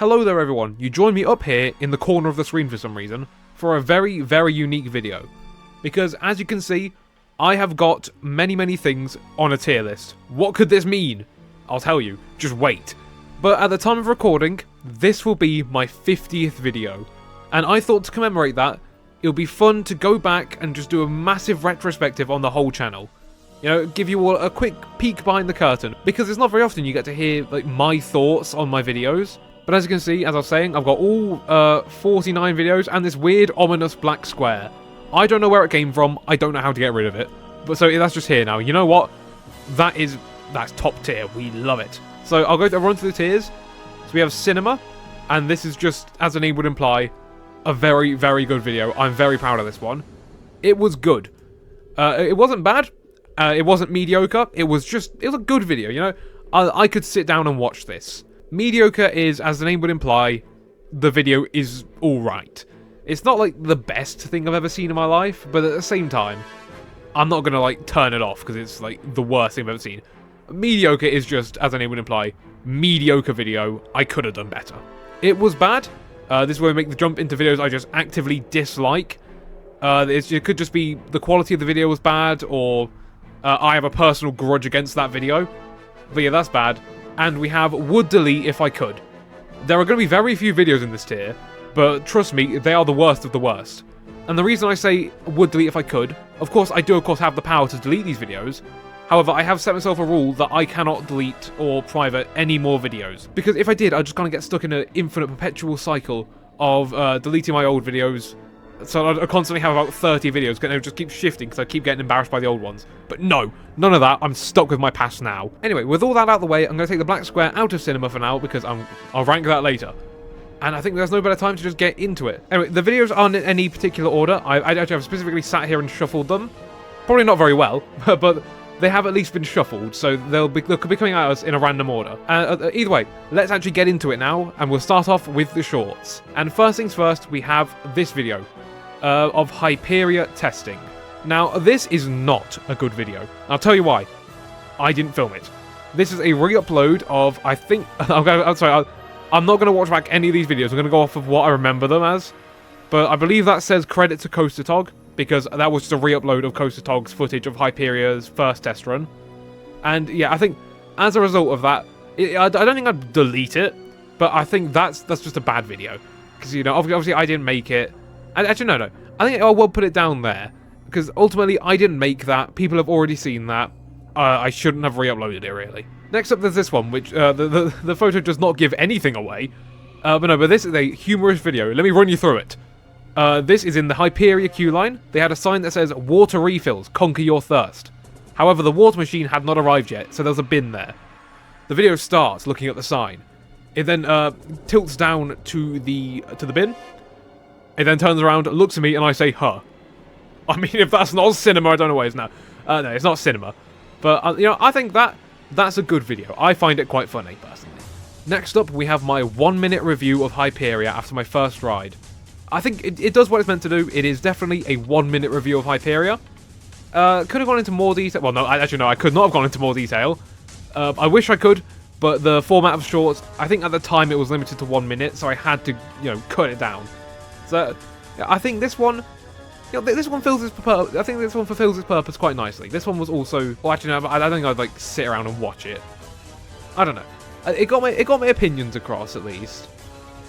Hello there everyone, you join me up here in the corner of the screen for some reason, for a very, very unique video. Because, as you can see, I have got many things on a tier list. What could this mean? I'll tell you, just wait. But at the time of recording, this will be my 50th video. And I thought to commemorate that, it would be fun to go back and just do a massive retrospective on the whole channel. You know, give you all a quick peek behind the curtain. Because it's not very often you get to hear like my thoughts on my videos. But as you can see, as I was saying, I've got all 49 videos and this weird, ominous black square. I don't know where it came from, I don't know how to get rid of it. But so that's just here now. You know what? That's top tier, we love it. So I'll run through the tiers. So we have cinema, and this is just, as the name would imply, a very, very good video. I'm very proud of this one. It was good. It wasn't bad. It wasn't mediocre. It was a good video, you know? I could sit down and watch this. Mediocre is, as the name would imply, the video is alright. It's not like the best thing I've ever seen in my life, but at the same time, I'm not gonna like turn it off because it's like the worst thing I've ever seen. Mediocre is just, as the name would imply, mediocre video. I could have done better. It was bad. This is where we make the jump into videos I just actively dislike. It could just be the quality of the video was bad, or I have a personal grudge against that video. But yeah, that's bad. And we have would delete if I could. There are going to be very few videos in this tier, but trust me, they are the worst of the worst. And the reason I say would delete if I could, of course I do have the power to delete these videos. However, I have set myself a rule that I cannot delete or private any more videos. Because if I did, I'd just kind of get stuck in an infinite perpetual cycle of deleting my old videos. So I'd constantly have about 30 videos, and it would just keep shifting because I keep getting embarrassed by the old ones. But no, none of that. I'm stuck with my past now. Anyway, with all that out of the way, I'm going to take the black square out of cinema for now because I'll rank that later. And I think there's no better time to just get into it. Anyway, the videos aren't in any particular order. I actually have specifically sat here and shuffled them. Probably not very well, but they have at least been shuffled, so they'll be coming at us in a random order. Either way, let's actually get into it now, and we'll start off with the shorts. And first things first, we have this video of Hyperia testing. Now, this is not a good video. I'll tell you why. I didn't film it. This is a re-upload of, I think... I'm sorry, I'm not going to watch back any of these videos. I'm going to go off of what I remember them as. But I believe that says credit to Coastertog, because that was just a re-upload of Coastertog's footage of Hyperia's first test run. And yeah, I think as a result of that, I don't think I'd delete it, but I think that's just a bad video. Because, you know, obviously I didn't make it. And actually, no. I think I will put it down there. Because ultimately, I didn't make that. People have already seen that. I shouldn't have re-uploaded it, really. Next up, there's this one, which the photo does not give anything away. But this is a humorous video. Let me run you through it. This is in the Hyperia queue line. They had a sign that says, "Water refills, conquer your thirst." However, the water machine had not arrived yet, so there's a bin there. The video starts looking at the sign. It then tilts down to the bin. It then turns around, looks at me, and I say, "Huh." I mean, if that's not cinema, I don't know what it is now. No, it's not cinema. But, you know, I think that's a good video. I find it quite funny, personally. Next up, we have my 1-minute review of Hyperia after my first ride. I think it does what it's meant to do. It is definitely a 1-minute review of Hyperia. Could have gone into more detail. Well, no, actually, no, I could not have gone into more detail. I wish I could, but the format of shorts, I think at the time it was limited to 1 minute, so I had to, you know, cut it down. So, yeah, I think this one, you know, this one fulfills its purpose quite nicely. This one was also, well, actually, no, I don't think I'd like sit around and watch it. I don't know. It got my opinions across at least,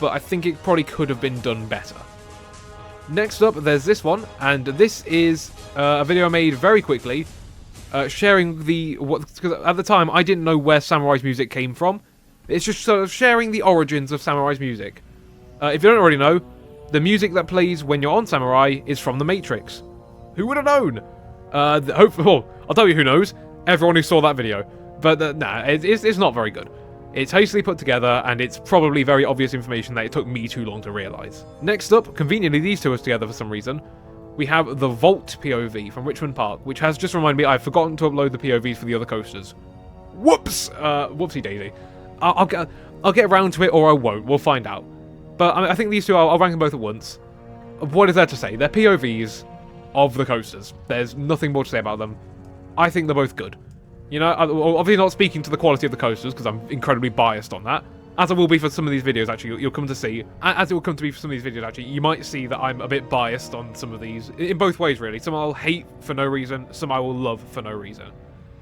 but I think it probably could have been done better. Next up, there's this one, and this is a video I made very quickly, sharing because at the time I didn't know where Samurai's music came from. It's just sort of sharing the origins of Samurai's music. If you don't already know, the music that plays when you're on Samurai is from The Matrix. Who would have known? Well, I'll tell you who knows. Everyone who saw that video. But nah, it's not very good. It's hastily put together, and it's probably very obvious information that it took me too long to realise. Next up, conveniently these two are together for some reason, we have the Vault POV from Richmond Park, which has just reminded me I've forgotten to upload the POVs for the other coasters. Whoops! Whoopsie daisy. I'll get around to it, or I won't. We'll find out. But I think these two, I'll rank them both at once. What is there to say? They're POVs of the coasters. There's nothing more to say about them. I think they're both good. You know, obviously not speaking to the quality of the coasters, because I'm incredibly biased on that. as I will be for some of these videos, actually, you'll come to see, as it will come to be for some of these videos, actually, you might see that I'm a bit biased on some of these, in both ways, really. Some I'll hate for no reason, some I will love for no reason.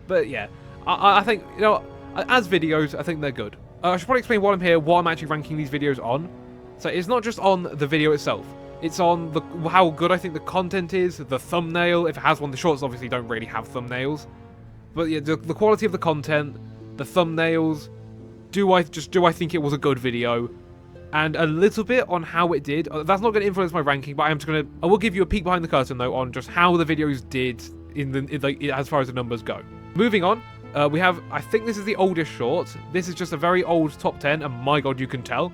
But yeah, I think, you know, as videos, I think they're good. I should probably explain why I'm here, what I'm actually ranking these videos on. So it's not just on the video itself, it's on how good I think the content is, the thumbnail, if it has one. The shorts obviously don't really have thumbnails. But yeah, the quality of the content, the thumbnails, do I think it was a good video, and a little bit on how it did. That's not going to influence my ranking, but I will give you a peek behind the curtain though on just how the videos did as far as the numbers go. Moving on, we have, I think this is the oldest short. This is just a very old top 10, and my god, you can tell.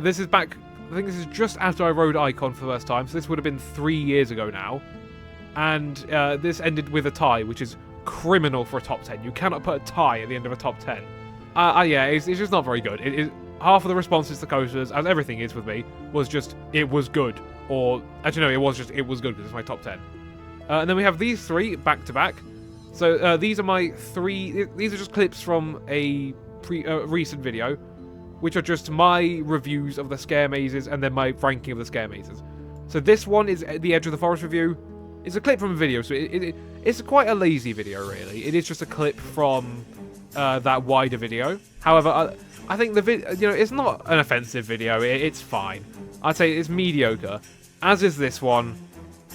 This is back, I think this is just after I rode Icon for the first time, so this would have been 3 years ago now. And this ended with a tie, which is criminal for a top 10. You cannot put a tie at the end of a top 10. Yeah, it's just not very good. Half of the responses to coasters, as everything is with me, was just, it was good. Or, actually no, it was good because it's my top 10. And then we have these three back to back. So these are my three, these are just clips from a recent video, which are just my reviews of the scare mazes and then my ranking of the scare mazes. So this one is the Edge of the Forest review. It's a clip from a video, so it's quite a lazy video, really. It is just a clip from that wider video. However, I think the video, you know, it's not an offensive video. It's fine. I'd say it's mediocre. As is this one.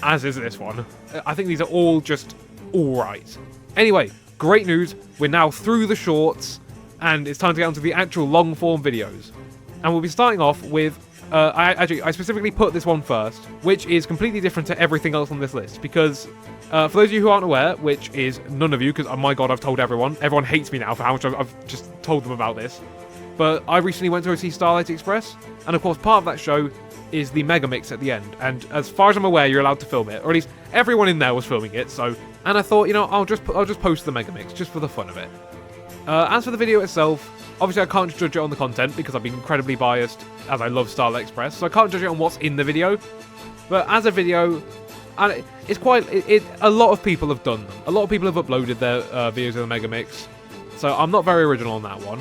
As is this one. I think these are all just alright. Anyway, great news. We're now through the shorts, and it's time to get onto the actual long-form videos. And we'll be starting off with... I specifically put this one first, which is completely different to everything else on this list, because for those of you who aren't aware, which is none of you, because oh my god, I've told everyone. Everyone hates me now for how much I've just told them about this. But I recently went to go see Starlight Express, and of course part of that show is the Mega Mix at the end, and as far as I'm aware, you're allowed to film it, or at least everyone in there was filming it. So, and I thought, you know, I'll just post the Mega Mix just for the fun of it. As for the video itself, obviously I can't judge it on the content because I've been incredibly biased, as I love Starlight Express, so I can't judge it on what's in the video. But as a video, and it's quite, a lot of people have done them. A lot of people have uploaded their videos of the Mega Mix, so I'm not very original on that one.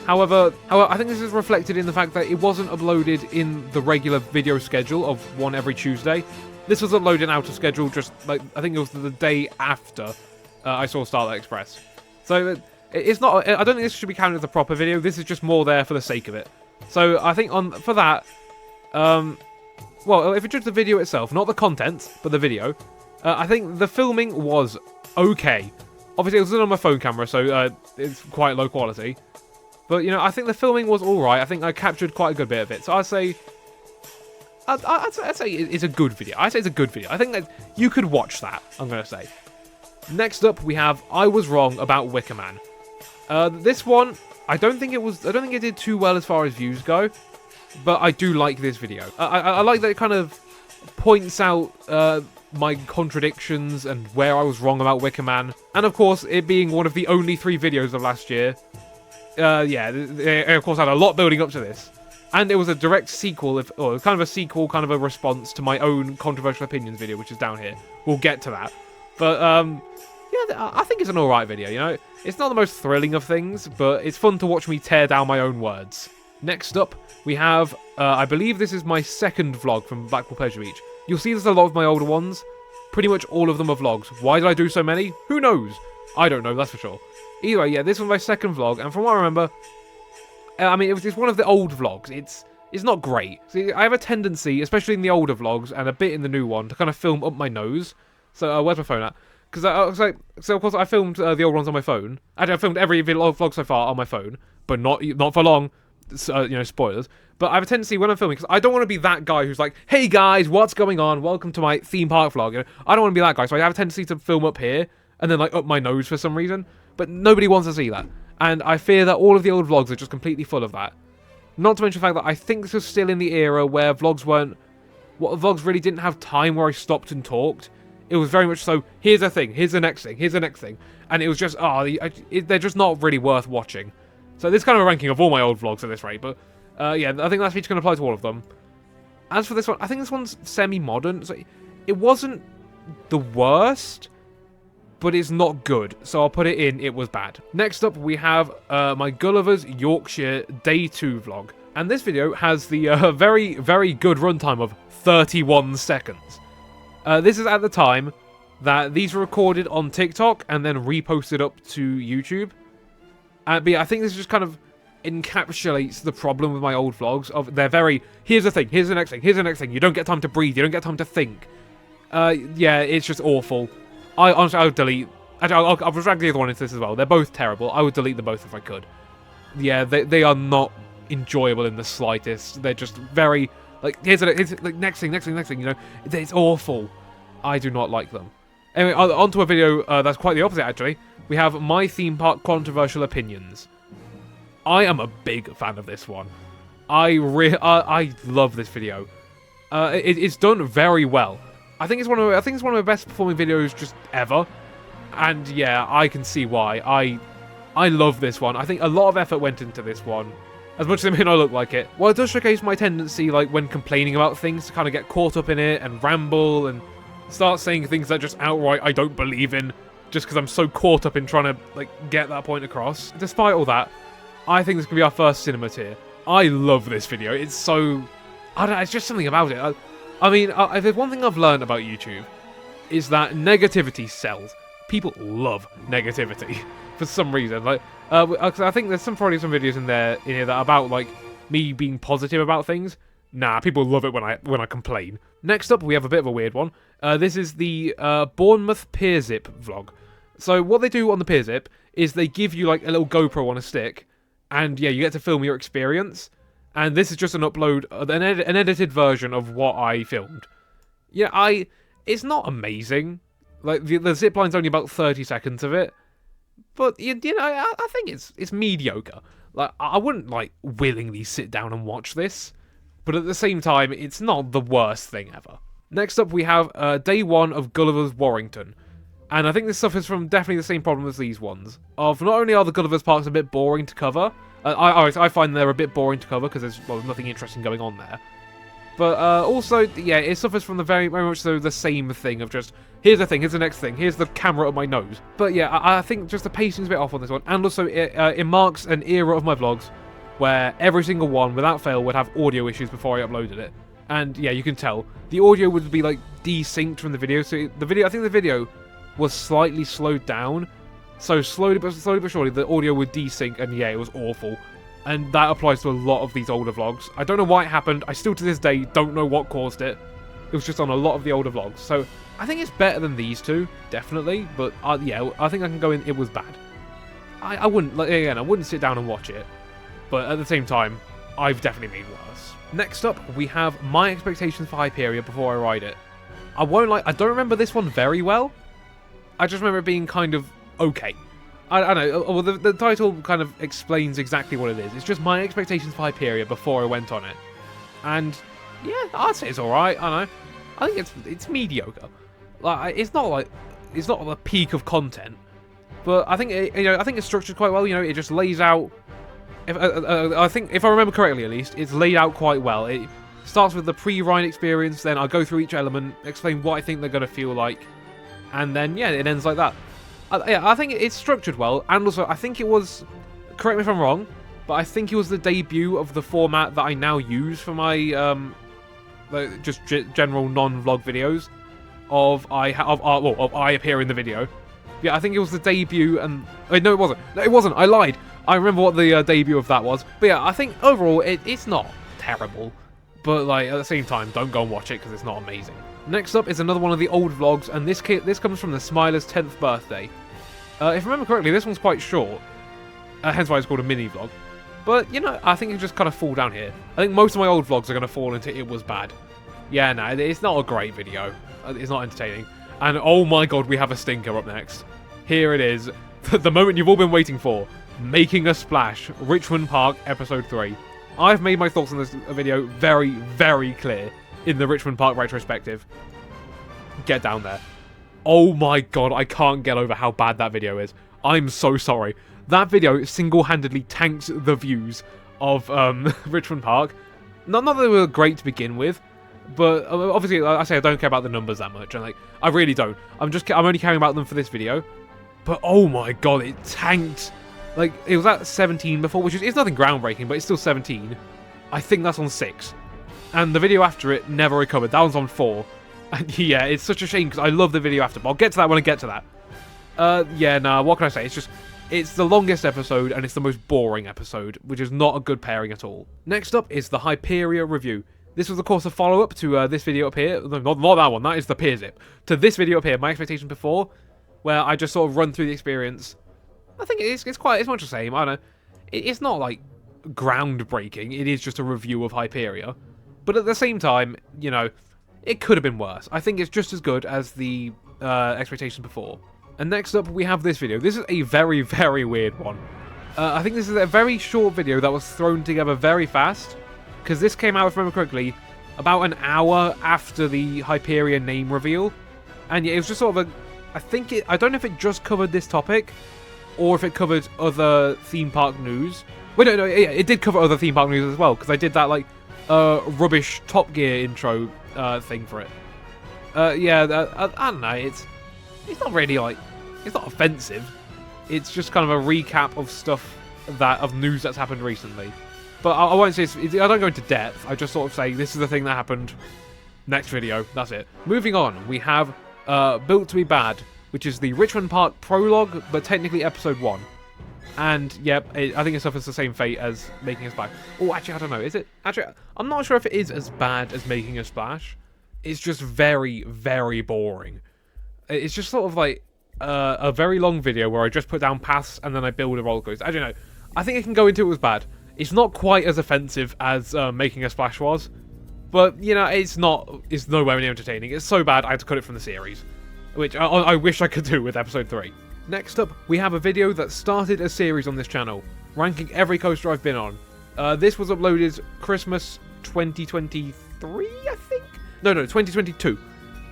However, I think this is reflected in the fact that it wasn't uploaded in the regular video schedule of one every Tuesday. This was uploaded out of schedule just, like, I think it was the day after I saw Starlight Express. So it's not, I don't think this should be counted as a proper video. This is just more there for the sake of it. So I think for that, well, if you judge the video itself, not the content, but the video, I think the filming was okay. Obviously, it was done on my phone camera, so it's quite low quality. But, you know, I think the filming was alright. I think I captured quite a good bit of it. So I'd say it's a good video. I'd say it's a good video. I think that you could watch that, I'm going to say. Next up, we have I Was Wrong About Wicker Man. This one, I don't think it did too well as far as views go, but I do like this video. I like that it kind of points out my contradictions and where I was wrong about Wicker Man. And of course, it being one of the only 3 videos of last year, yeah, they of course had a lot building up to this. And it was a direct sequel, or kind of a sequel, kind of a response to my own controversial opinions video, which is down here. We'll get to that. But, yeah, I think it's an alright video, you know? It's not the most thrilling of things, but it's fun to watch me tear down my own words. Next up, we have, I believe this is my second vlog from Blackpool Pleasure Beach. You'll see there's a lot of my older ones. Pretty much all of them are vlogs. Why did I do so many? Who knows? I don't know, that's for sure. Either way, yeah, this was my second vlog, and from what I remember, I mean, it's one of the old vlogs. It's not great. See, I have a tendency, especially in the older vlogs, and a bit in the new one, to kind of film up my nose. So, where's my phone at? Because so of course I filmed the old ones on my phone. Actually, I filmed every vlog so far on my phone, but not for long. You know, spoilers. But I have a tendency when I'm filming, because I don't want to be that guy who's like, "Hey guys, what's going on? Welcome to my theme park vlog." You know, I don't want to be that guy, so I have a tendency to film up here and then like up my nose for some reason. But nobody wants to see that, and I fear that all of the old vlogs are just completely full of that. Not to mention the fact that I think this was still in the era where vlogs really didn't have time where I stopped and talked. It was very much so, here's a thing, here's the next thing, here's the next thing. And it was just, they're just not really worth watching. So this is kind of a ranking of all my old vlogs at this rate, but yeah, I think that feature can apply to all of them. As for this one, I think this one's semi-modern, so it wasn't the worst, but it's not good, so I'll put it in it was bad. Next up, we have my Gulliver's Yorkshire Day 2 vlog. And this video has the very, very good runtime of 31 seconds. This is at the time that these were recorded on TikTok and then reposted up to YouTube. But yeah, I think this just kind of encapsulates the problem with my old vlogs. Of they're very, here's the thing, here's the next thing, here's the next thing. You don't get time to breathe, you don't get time to think. Yeah, it's just awful. Honestly, I would delete... Actually, I'll drag the other one into this as well. They're both terrible. I would delete them both if I could. Yeah, they are not enjoyable in the slightest. They're just very... Like, here's like, next thing, you know? It's awful. I do not like them. Anyway, onto a video that's quite the opposite, actually. We have My Theme Park Controversial Opinions. I am a big fan of this one. I love this video. It's done very well. I think it's one of the best performing videos just ever, and yeah, I can see why. I love this one. I think a lot of effort went into this one, as much as it may not look like it. Well, it does showcase my tendency, like when complaining about things, to kind of get caught up in it and ramble and start saying things that just outright I don't believe in, just because I'm so caught up in trying to like get that point across. Despite all that, I think this could be our first cinema tier. I love this video. It's so, I don't know, it's just something about it. I mean, if there's one thing I've learned about YouTube, is that negativity sells. People love negativity for some reason. Like, I think there's probably some videos in here that are about like me being positive about things. Nah, people love it when I complain. Next up, we have a bit of a weird one. This is the Bournemouth Pier Zip vlog. So what they do on the Pier Zip is they give you like a little GoPro on a stick, and yeah, you get to film your experience. And this is just an upload, an edited version of what I filmed. Yeah, it's not amazing. Like, the zipline's only about 30 seconds of it. But, you know, I think it's mediocre. Like, I wouldn't, like, willingly sit down and watch this. But at the same time, it's not the worst thing ever. Next up, we have Day 1 of Gulliver's Warrington. And I think this suffers from definitely the same problem as these ones. Of not only are the Gulliver's parks a bit boring to cover... I find they're a bit boring to cover because there's nothing interesting going on there. But also, yeah, it suffers from the very much so the same thing of just, here's the thing, here's the next thing, here's the camera up my nose. But yeah, I think just the pacing's a bit off on this one. And also, it marks an era of my vlogs where every single one, without fail, would have audio issues before I uploaded it. And yeah, you can tell. The audio would be like desynced from the video. So I think the video was slightly slowed down. So slowly but surely, the audio would desync, and yeah, it was awful. And that applies to a lot of these older vlogs. I don't know why it happened. I still, to this day, don't know what caused it. It was just on a lot of the older vlogs. So I think it's better than these two, definitely. But yeah, I think I can go in, it was bad. I wouldn't, like, again, I wouldn't sit down and watch it. But at the same time, I've definitely made worse. Next up, we have my expectations for Hyperia before I ride it. I don't remember this one very well. I just remember it being kind of okay. I don't know. Well, the title kind of explains exactly what it is. It's just my expectations for Hyperia before I went on it. And yeah, I'd say it's alright. I don't know. I think it's mediocre. Like, it's not the peak of content, but I think I think it's structured quite well. You know, it just lays out. I think if I remember correctly, at least, it's laid out quite well. It starts with the pre-ride experience, then I'll go through each element, explain what I think they're gonna feel like, and then yeah, it ends like that. Yeah, I think it's structured well, and also I think it was, correct me if I'm wrong, but I think it was the debut of the format that I now use for my just general non-vlog videos of I appear in the video. Yeah, I think it was the debut, and no, it wasn't. No, it wasn't. I lied. I remember what the debut of that was. But yeah, I think overall it's not terrible, but like at the same time, don't go and watch it because it's not amazing. Next up is another one of the old vlogs, and this comes from the Smiler's 10th birthday. If I remember correctly, this one's quite short, hence why it's called a mini vlog. But, you know, I think it just kind of fall down here. I think most of my old vlogs are going to fall into it was bad. Yeah, no, it's not a great video. It's not entertaining. And oh my god, we have a stinker up next. Here it is. The moment you've all been waiting for. Making a Splash, Richmond Park, Episode 3. I've made my thoughts on this video very, very clear in the Richmond Park retrospective. Get down there. Oh my god, I can't get over how bad that video is. I'm so sorry. That video single-handedly tanks the views of Richmond Park. Not that they were great to begin with, But obviously, like I say, I don't care about the numbers that much, and like I really don't. I'm only caring about them for this video. But oh my god, it tanked. Like it was at 17 before, which is it's nothing groundbreaking, but it's still 17. I think that's on 6, and the video after it never recovered. That one's on 4, and yeah, it's such a shame because I love the video after. But I'll get to that when I get to that. Yeah, nah. What can I say? It's the longest episode and it's the most boring episode, which is not a good pairing at all. Next up is the Hyperia review. This was, of course, a follow-up to this video up here. Not that one, that is the Peer Zip. To this video up here, my expectation before, where I just sort of run through the experience. I think it's much the same. I don't know. It's not, like, groundbreaking. It is just a review of Hyperia. But at the same time, you know, it could have been worse. I think it's just as good as the expectation before. And next up, we have this video. This is a very, very weird one. I think this is a very short video that was thrown together very fast. Because this came out, if I remember correctly, about an hour after the Hyperia name reveal. And yeah, it was just sort of a... I don't know if it just covered this topic, or if it covered other theme park news. Wait, no, yeah, it did cover other theme park news as well, because I did that, like, rubbish Top Gear intro thing for it. Yeah, I don't know, it's not really, like... It's not offensive. It's just kind of a recap of stuff of news that's happened recently. But I won't say I don't go into depth. I just sort of say this is the thing that happened. Next video. That's it. Moving on, we have Built to be Bad, which is the Richmond Park prologue, but technically episode 1. And yep, I think it suffers the same fate as Making a Splash. Oh, actually, I don't know. Is it? Actually, I'm not sure if it is as bad as Making a Splash. It's just very, very boring. It's just sort of like a very long video where I just put down paths and then I build a roller coaster. I don't know. I think I can go into it as bad. It's not quite as offensive as Making a Splash was, but you know, it's nowhere near entertaining. It's so bad I had to cut it from the series, which I wish I could do with episode 3. Next up, we have a video that started a series on this channel, ranking every coaster I've been on. This was uploaded Christmas 2023, I think? No, 2022.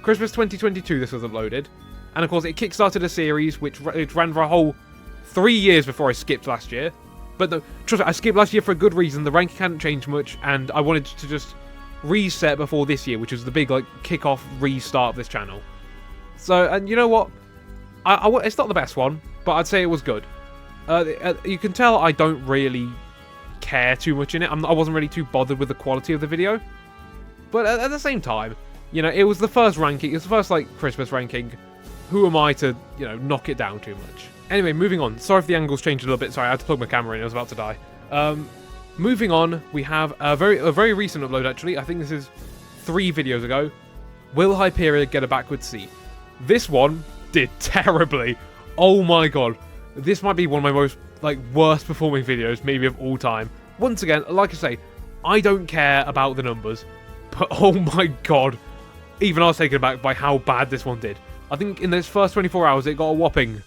Christmas 2022 this was uploaded. And of course, it kickstarted a series which ran for a whole 3 years before I skipped last year. But no, trust me, I skipped last year for a good reason. The ranking hadn't changed much, and I wanted to just reset before this year, which was the big like kick-off restart of this channel. So, and you know what? It's not the best one, but I'd say it was good. You can tell I don't really care too much in it. I wasn't really too bothered with the quality of the video. But at the same time, you know, it was the first ranking. It was the first like Christmas ranking. Who am I to, you know, knock it down too much? Anyway, moving on. Sorry if the angle's changed a little bit. Sorry, I had to plug my camera in. I was about to die. Moving on, we have a very recent upload, actually. I think this is 3 videos ago. Will Hyperia get a backward seat? This one did terribly. Oh my god. This might be one of my most, like, worst performing videos, maybe of all time. Once again, like I say, I don't care about the numbers. But oh my god. Even I was taken aback by how bad this one did. I think in those first 24 hours, it got a whopping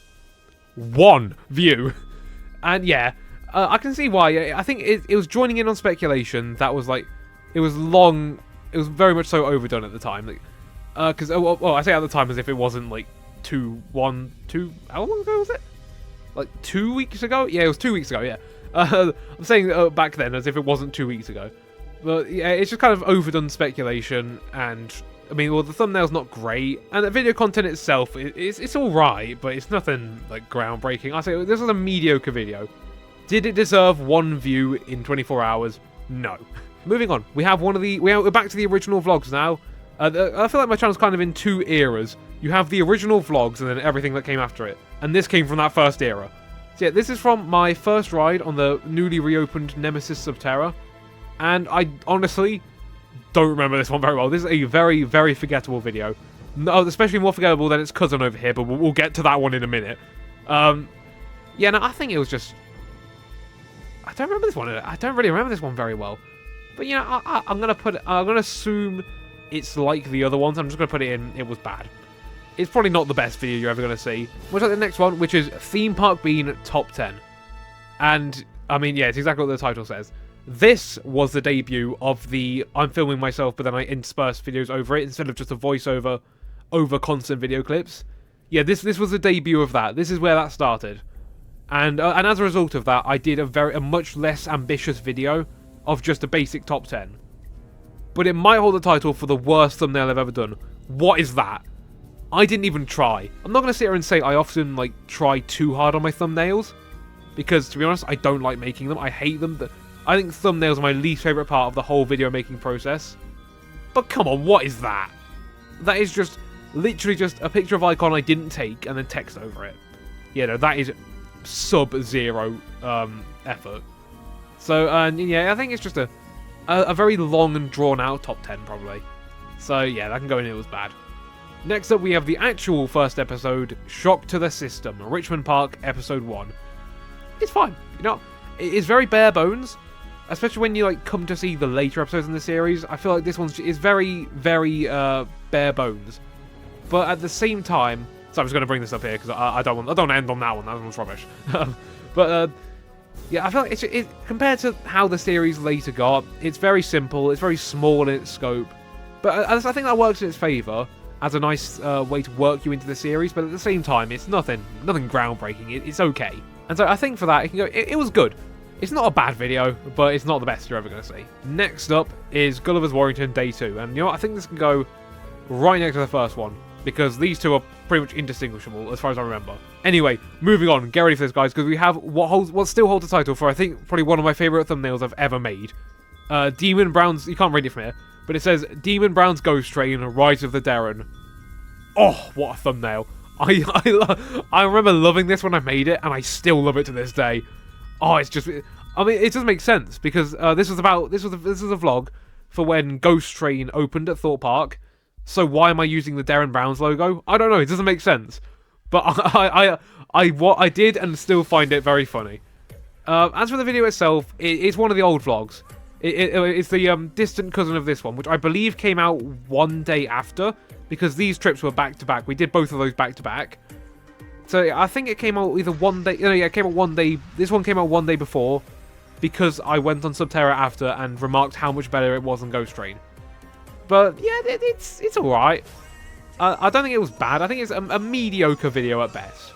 1 view. And yeah, I can see why. I think it was joining in on speculation that was like, it was long, it was very much so overdone at the time. Because, well, I say at the time as if it wasn't like how long ago was it? Like 2 weeks ago? Yeah, it was 2 weeks ago, yeah. I'm saying back then as if it wasn't 2 weeks ago. But yeah, it's just kind of overdone speculation, and I mean, well, the thumbnail's not great, and the video content itself, it's alright, but it's nothing, like, groundbreaking. I say, this was a mediocre video. Did it deserve 1 view in 24 hours? No. Moving on, we're back to the original vlogs now. I feel like my channel's kind of in 2 eras. You have the original vlogs, and then everything that came after it. And this came from that first era. So yeah, this is from my first ride on the newly reopened Nemesis Subterra. And I honestly don't remember this one very well. This is a very, very forgettable video. No, especially more forgettable than its cousin over here, but we'll get to that one in a minute. Yeah, no, I think it was just... I don't remember this one. I don't really remember this one very well. But, you know, I'm going to assume it's like the other ones. I'm just going to put it in, it was bad. It's probably not the best video you're ever going to see. Much like the next one, which is Theme Park Bean Top 10. And, I mean, yeah, it's exactly what the title says. This was the debut of the I'm filming myself, but then I intersperse videos over it instead of just a voiceover over constant video clips. Yeah, this was the debut of that. This is where that started. And as a result of that, I did a much less ambitious video of just a basic top 10. but it might hold the title for the worst thumbnail I've ever done. What is that? I didn't even try. I'm not going to sit here and say I often, like, try too hard on my thumbnails, because, to be honest, I don't like making them. I hate them. I think thumbnails are my least favourite part of the whole video making process. But come on, what is that? That is just, literally just a picture of icon I didn't take and then text over it. Yeah, no, that is sub-zero effort. So, yeah, I think it's just a very long and drawn-out top 10, probably. So, yeah, that can go in. It was bad. Next up, we have the actual first episode, Shock to the System, Richmond Park, Episode 1. It's fine, you know, it's very bare bones, especially when you, like, come to see the later episodes in the series. I feel like this one is very, very, bare bones. But at the same time, so I'm just going to bring this up here, because I don't want to end on that one one's rubbish. But, yeah, I feel like it compared to how the series later got, it's very simple, it's very small in its scope. But I think that works in its favour as a nice way to work you into the series, but at the same time, it's nothing groundbreaking. It's okay. And so I think for that, it was good. It's not a bad video, but it's not the best you're ever going to see. Next up is Gulliver's Warrington Day 2, and you know what? I think this can go right next to the first one, because these two are pretty much indistinguishable, as far as I remember. Anyway, moving on, get ready for this, guys, because we have what still holds the title for, I think, probably one of my favourite thumbnails I've ever made. Demon Brown's, you can't read it from here, but it says, Demon Brown's Ghost Train, Rise of the Darren. Oh, what a thumbnail. I remember loving this when I made it, and I still love it to this day. Oh, it's just, I mean, it doesn't make sense, because this was a vlog for when Ghost Train opened at Thorpe Park. So why am I using the Darren Browns logo? I don't know, it doesn't make sense. But I did and still find it very funny. As for the video itself, it's one of the old vlogs. It's the distant cousin of this one, which I believe came out one day after, because these trips were back to back. We did both of those back to back. So I think it came out either one day. Yeah, it came out one day. This one came out one day before, because I went on Subterra after and remarked how much better it was than Ghost Train. But yeah, it's all right. I don't think it was bad. I think it's a mediocre video at best.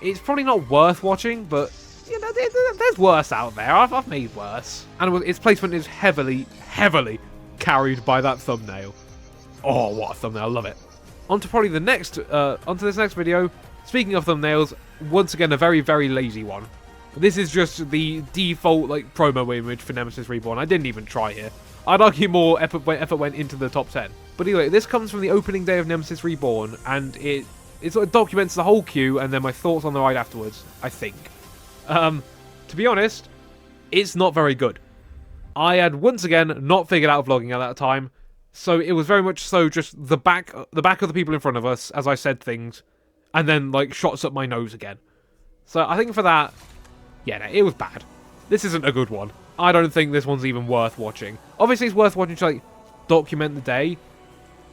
It's probably not worth watching, but you know, there's worse out there. I've made worse, and its placement is heavily carried by that thumbnail. Oh, what a thumbnail! I love it. Onto this next video. Speaking of thumbnails, once again a very lazy one. This is just the default like promo image for Nemesis Reborn. I didn't even try here. I'd argue more effort went into the top 10. But anyway, this comes from the opening day of Nemesis Reborn, and it sort of documents the whole queue and then my thoughts on the ride afterwards, I think. To be honest, it's not very good. I had once again not figured out vlogging at that time, so it was very much so just the back of the people in front of us as I said things, and then like shots up my nose again. So I think for that, yeah, no, it was bad. This isn't a good one. I don't think this one's even worth watching. Obviously, it's worth watching to like document the day,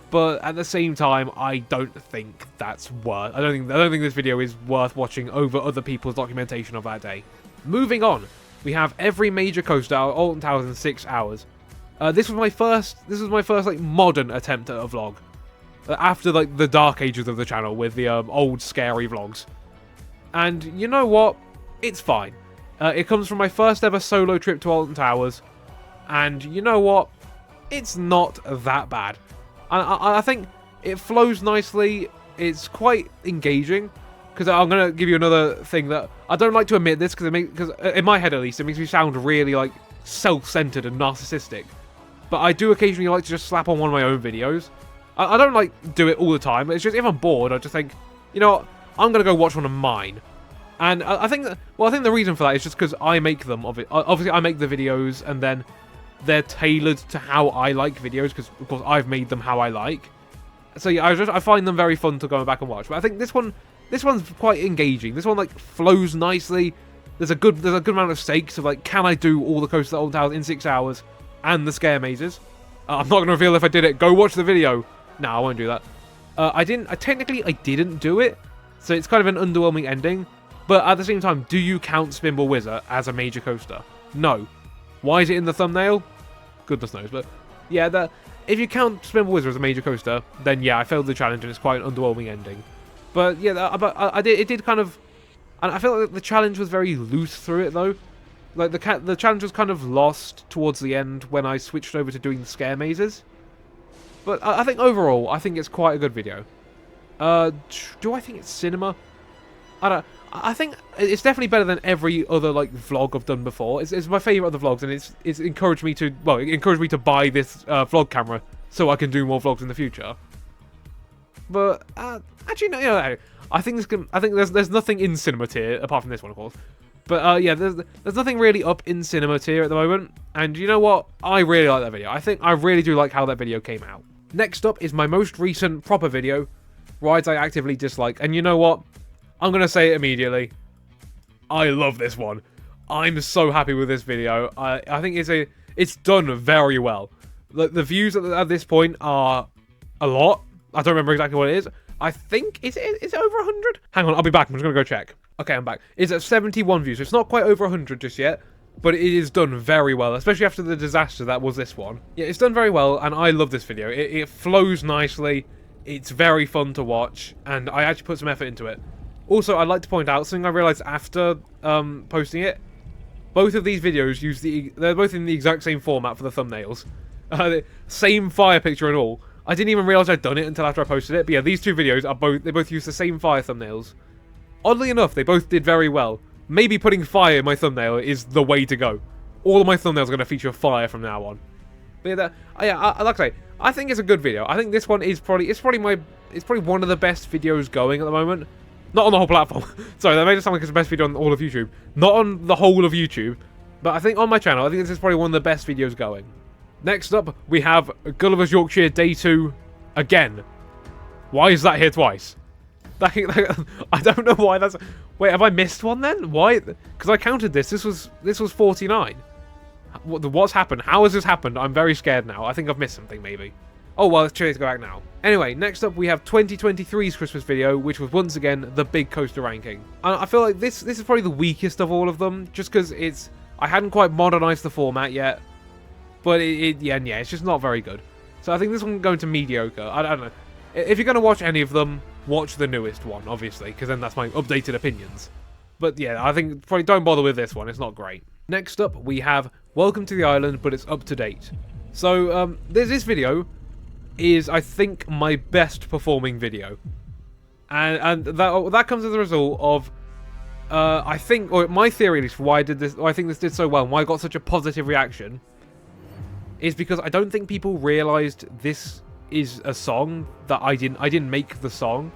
but at the same time, I don't think that's worth. I don't think this video is worth watching over other people's documentation of that day. Moving on, we have every major coaster at Alton Towers in 6 hours. This was my first like modern attempt at a vlog, after like the dark ages of the channel with the old scary vlogs. And you know what? It's fine. It comes from my first ever solo trip to Alton Towers, and you know what? It's not that bad. I think it flows nicely. It's quite engaging, because I'm gonna give you another thing that I don't like to admit this, because in my head at least it makes me sound really like self-centered and narcissistic. But I do occasionally like to just slap on one of my own videos. I don't like do it all the time. It's just if I'm bored, I just think, you know what? I'm gonna go watch one of mine. And I think the reason for that is just because I make them. Obviously, I make the videos, and then they're tailored to how I like videos, because of course I've made them how I like. So yeah, I find them very fun to go back and watch. But I think this one's quite engaging. This one like flows nicely. There's a good amount of stakes of like, can I do all the coasters at Alton Towers in 6 hours and the scare mazes? I'm not going to reveal if I did it. Go watch the video. No, I won't do that. I didn't do it, so it's kind of an underwhelming ending. But at the same time, do you count Spinball Wizard as a major coaster? No. Why is it in the thumbnail? Goodness knows. But yeah, if you count Spinball Wizard as a major coaster, then yeah, I failed the challenge and it's quite an underwhelming ending. But yeah, it did kind of... And I felt like the challenge was very loose through it though. like the challenge was kind of lost towards the end when I switched over to doing the scare mazes. But I think overall, I think it's quite a good video. Do I think it's cinema? I don't. I think it's definitely better than every other like vlog I've done before. It's my favourite of the vlogs, and it's encouraged me to it encouraged me to buy this vlog camera so I can do more vlogs in the future. But actually, no, I think there's nothing in cinema tier apart from this one, of course. But yeah, there's nothing really up in cinema tier at the moment. And you know what? I really like that video. I really do like how that video came out. Next up is my most recent proper video, rides I actively dislike. And you know what? I'm going to say it immediately. I love this one. I'm so happy with this video. I think it's done very well. The views at this point are a lot. I don't remember exactly what it is. I think, is it over 100? Hang on, I'll be back. I'm just going to go check. Okay, I'm back. It's at 71 views. So it's not quite over 100 just yet. But it is done very well, especially after the disaster that was this one. Yeah, it's done very well, and I love this video. It flows nicely. It's very fun to watch, and I actually put some effort into it. Also, I'd like to point out something I realised after posting it. Both of these videos they're both in the exact same format for the thumbnails. The same fire picture and all. I didn't even realise I'd done it until after I posted it. But yeah, these two videos they both use the same fire thumbnails. Oddly enough, they both did very well. Maybe putting fire in my thumbnail is the way to go. All of my thumbnails are going to feature fire from now on. But yeah, like I say, I think it's a good video. I think this one is probably one of the best videos going at the moment. Not on the whole platform. Sorry, that made it sound like it's the best video on all of YouTube. Not on the whole of YouTube, but I think on my channel, I think this is probably one of the best videos going. Next up, we have Gulliver's Yorkshire Day 2 again. Why is that here twice? I don't know why that's... Wait, have I missed one then? Why? Because I counted this. This was 49. What's happened? How has this happened? I'm very scared now. I think I've missed something, maybe. Oh, well, it's too late to go back now. Anyway, next up we have 2023's Christmas video, which was once again the big coaster ranking. I feel like this is probably the weakest of all of them, just because I hadn't quite modernized the format yet. But yeah, it's just not very good. So I think this one can go into mediocre. I don't know. If you're going to watch any of them, watch the newest one, obviously, because then that's my updated opinions. But yeah, I think probably don't bother with this one. It's not great. Next up, we have Welcome to the Island, but it's up to date. So this video is, I think, my best performing video, and that comes as a result of I think, or my theory at least, for why I did this, or I think this did so well, and why I got such a positive reaction, is because I don't think people realised this is a song that I didn't make the song.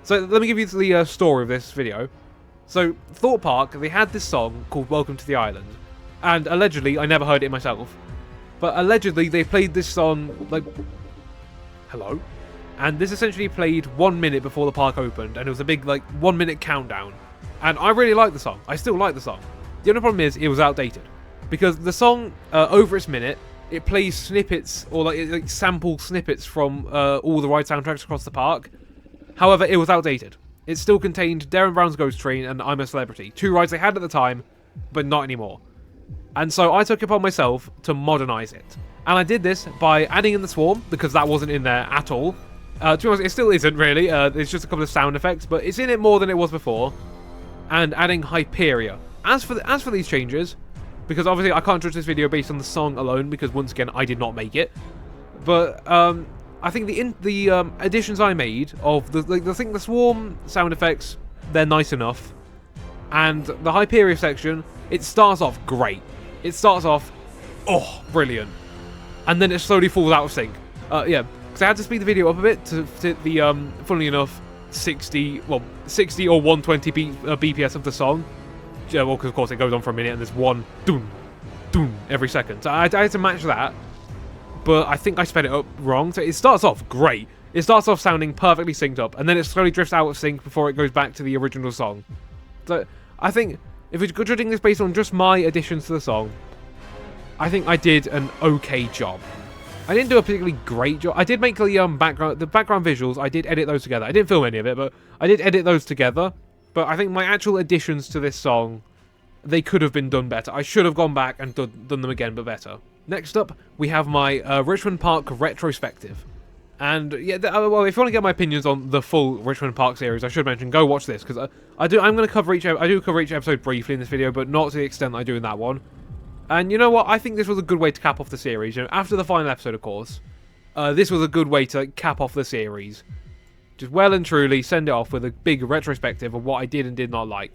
So let me give you the story of this video. So Thorpe Park, they had this song called Welcome to the Island, and allegedly, I never heard it myself, but allegedly they played this song like, hello? And this essentially played 1 minute before the park opened, and it was a big, like, 1 minute countdown. And I really like the song. I still like the song. The only problem is, it was outdated. Because the song, over its minute, it plays snippets, or like sample snippets from all the ride soundtracks across the park. However, it was outdated. It still contained Derren Brown's Ghost Train and I'm a Celebrity. Two rides they had at the time, but not anymore. And so I took it upon myself to modernize it. And I did this by adding in the Swarm, because that wasn't in there at all. To be honest, it still isn't really. It's just a couple of sound effects, but it's in it more than it was before. And adding Hyperia. As for these changes, because obviously I can't judge this video based on the song alone, because once again, I did not make it. But I think the additions I made of the Swarm sound effects, they're nice enough. And the Hyperia section, it starts off great. It starts off, oh, brilliant. And then it slowly falls out of sync. Yeah, because I had to speed the video up a bit to fit the, funnily enough, 60 or 120 BPS of the song. Yeah, well, because of course it goes on for a minute and there's one doom, doom every second. So I had to match that, but I think I sped it up wrong. So it starts off great. It starts off sounding perfectly synced up, and then it slowly drifts out of sync before it goes back to the original song. So I think if we're judging this based on just my additions to the song, I think I did an okay job. I didn't do a particularly great job. I did make the background visuals. I did edit those together. I didn't film any of it, but I did edit those together. But I think my actual additions to this song, they could have been done better. I should have gone back and done them again, but better. Next up, we have my Richmond Park retrospective. And yeah, well, if you want to get my opinions on the full Richmond Park series, I should mention, go watch this, because I'm going to cover each episode briefly in this video, but not to the extent that I do in that one. And you know what? I think this was a good way to cap off the series. You know, after the final episode, of course, this was a good way to cap off the series. Just well and truly send it off with a big retrospective of what I did and did not like.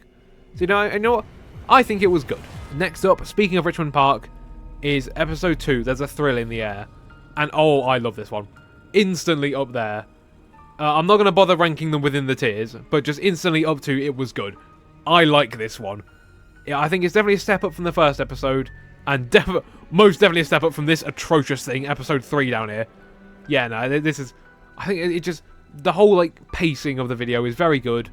So you know what? I think it was good. Next up, speaking of Richmond Park, is episode 2. There's a Thrill in the Air, and oh, I love this one. Instantly up there. I'm not going to bother ranking them within the tiers, but just instantly up to it was good. I like this one. Yeah, I think it's definitely a step up from the first episode, and most definitely a step up from this atrocious thing, episode 3 down here. Yeah, no, this is... I think it just... The whole, like, pacing of the video is very good.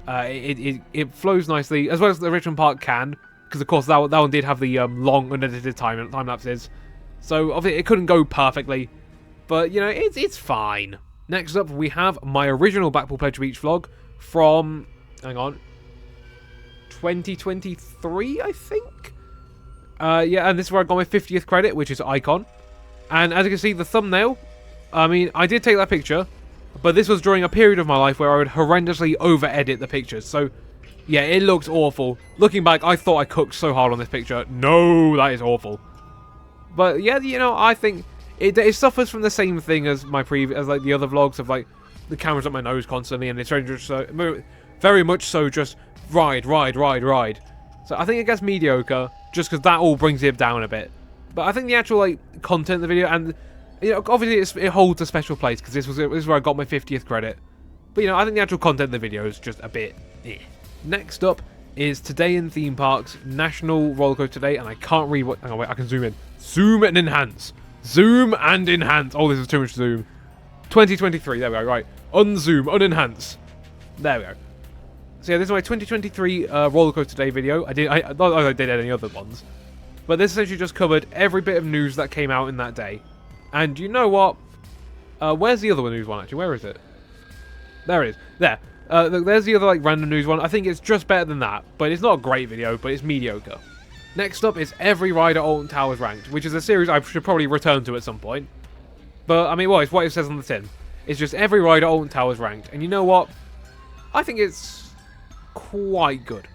It flows nicely, as well as the Richmond Park can, because of course that one did have the long unedited time lapses. So obviously it couldn't go perfectly. But, you know, it's fine. Next up, we have my original Blackpool Pleasure Beach vlog from, hang on, 2023, I think? Yeah, and this is where I got my 50th credit, which is Icon. And as you can see, the thumbnail, I mean, I did take that picture, but this was during a period of my life where I would horrendously over-edit the pictures. So, yeah, it looks awful. Looking back, I thought I cooked so hard on this picture. No, that is awful. But, yeah, you know, I think... It suffers from the same thing as my like the other vlogs of like the camera's up my nose constantly, and it's very much so just ride. So I think it gets mediocre just because that all brings it down a bit. But I think the actual like content of the video, and you know, obviously it holds a special place because this is where I got my 50th credit. But you know, I think the actual content of the video is just a bit. Next up is Today in Theme Parks National Rollercoaster Day, and I can't read what. Hang on, wait, I can zoom in. Zoom and enhance. Zoom and enhance. Oh, this is too much zoom. 2023. There we go. Right. Unzoom. Unenhance. There we go. So yeah, this is my 2023 Rollercoaster Day video. I not that I did any other ones, but this essentially just covered every bit of news that came out in that day. And you know what? Where's the other news one actually? Where is it? There it is. There. There's the other like random news one. I think it's just better than that, but it's not a great video, but it's mediocre. Next up is Every Ride at Alton Towers Ranked, which is a series I should probably return to at some point. But, I mean, well, it's what it says on the tin. It's just Every Ride at Alton Towers Ranked. And you know what? I think it's quite good.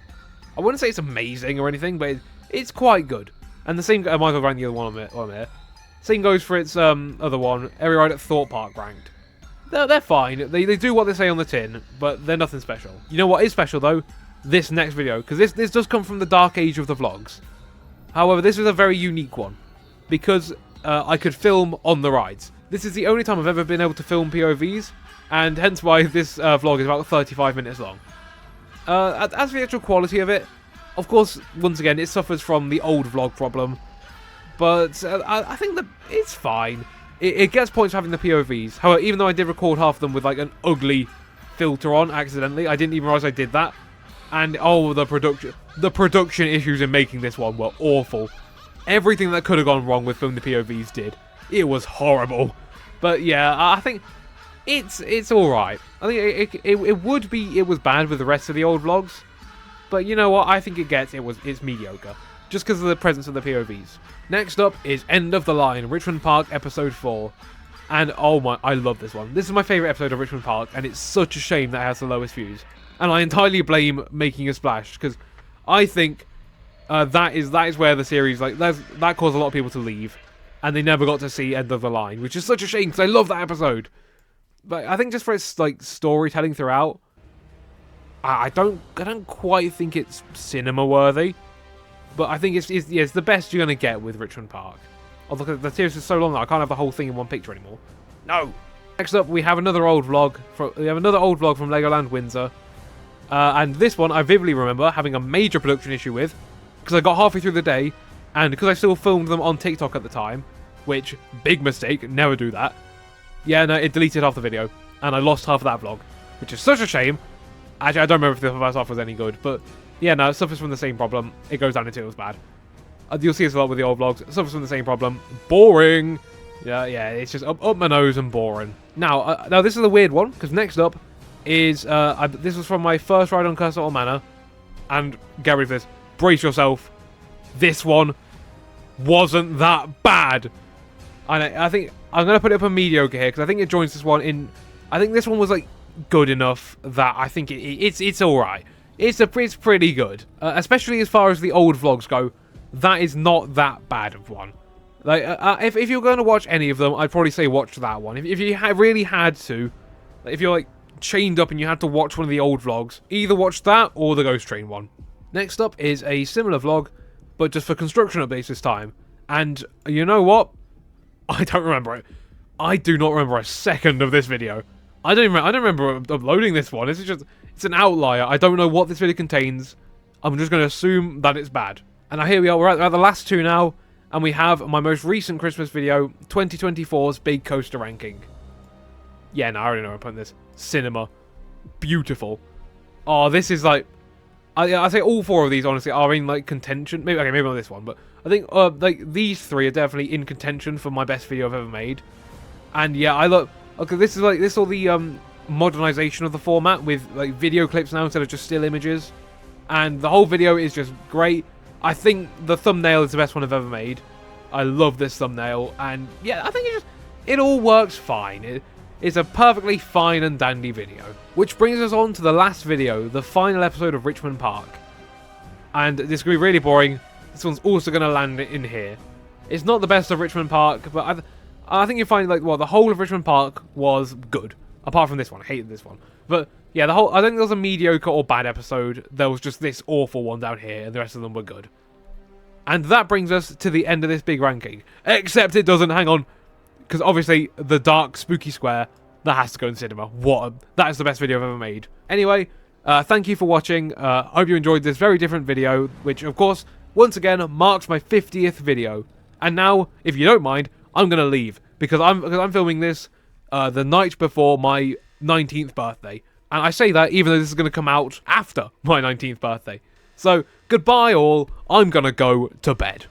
I wouldn't say it's amazing or anything, but it's quite good. And the same... I might as well rank the other one on there. Same goes for its other one, Every Ride at Thorpe Park Ranked. They're fine. They do what they say on the tin, but they're nothing special. You know what is special, though? This next video, because this does come from the dark age of the vlogs. However, this is a very unique one, because I could film on the rides. This is the only time I've ever been able to film POVs, and hence why this vlog is about 35 minutes long. As for the actual quality of it, of course, once again, it suffers from the old vlog problem, but I think that it's fine. It gets points for having the POVs. However, even though I did record half of them with like an ugly filter on accidentally, I didn't even realise I did that. And oh, the production issues in making this one were awful. Everything that could have gone wrong with filming the POVs did. It was horrible. But yeah, I think it's all right. I think it was bad with the rest of the old vlogs, but you know what? I think it's mediocre just because of the presence of the POVs. Next up is End of the Line, Richmond Park episode 4. And oh my, I love this one. This is my favourite episode of Richmond Park, and it's such a shame that it has the lowest views. And I entirely blame Making a Splash, because I think that is where the series, like, that caused a lot of people to leave, and they never got to see End of the Line, which is such a shame, because I love that episode. But I think just for its like storytelling throughout, I don't quite think it's cinema worthy, but I think it's the best you're gonna get with Richmond Park. Although the series is so long that I can't have the whole thing in one picture anymore. No. Next up, we have another old vlog from Legoland Windsor. And this one I vividly remember having a major production issue with, because I got halfway through the day, and because I still filmed them on TikTok at the time, which, big mistake, never do that. Yeah, no, it deleted half the video, and I lost half of that vlog, which is such a shame. Actually, I don't remember if the first half was any good, but yeah, no, it suffers from the same problem. It goes down until it was bad. You'll see this a lot with the old vlogs. It suffers from the same problem. Boring! Yeah, it's just up my nose and boring. Now this is a weird one, because next up is, this was from my first ride on Cursor Manor, and get ready for this. Brace yourself. This one wasn't that bad. And I think I'm going to put it up a mediocre here, because I think it joins this one in... I think this one was, like, good enough that I think it's alright. It's pretty good. Especially as far as the old vlogs go. That is not that bad of one. Like, if you're going to watch any of them, I'd probably say watch that one. If you really had to, if you're, like, chained up and you had to watch one of the old vlogs, either watch that or the Ghost Train one. Next up is a similar vlog, but just for construction updates this time. And you know what? I don't remember it. I do not remember a second of this video. I don't remember uploading this one. It's an outlier. I don't know what this video contains. I'm just going to assume that it's bad. And now here we are. We're at the last two now, and we have my most recent Christmas video, 2024's Big Coaster Ranking. Yeah, no, I already know where I'm putting this. Cinema. Beautiful. Oh, this is like... I say all four of these, honestly, are in, like, contention. Maybe not this one, but I think, like, these three are definitely in contention for my best video I've ever made. And, yeah, I look... Okay, this is all the, modernization of the format with, like, video clips now instead of just still images. And the whole video is just great. I think the thumbnail is the best one I've ever made. I love this thumbnail. And, yeah, I think it all works fine. It's a perfectly fine and dandy video. Which brings us on to the last video, the final episode of Richmond Park. And this is going to be really boring. This one's also going to land in here. It's not the best of Richmond Park, but I think you find, like, well, the whole of Richmond Park was good. Apart from this one. I hated this one. But, yeah, I don't think there was a mediocre or bad episode. There was just this awful one down here, and the rest of them were good. And that brings us to the end of this big ranking. Except it doesn't. Hang on. Because obviously, the dark, spooky square, that has to go in cinema. That is the best video I've ever made. Anyway, thank you for watching. Hope you enjoyed this very different video, which, of course, once again, marks my 50th video. And now, if you don't mind, I'm going to leave. Because I'm filming this the night before my 19th birthday. And I say that even though this is going to come out after my 19th birthday. So, goodbye all. I'm going to go to bed.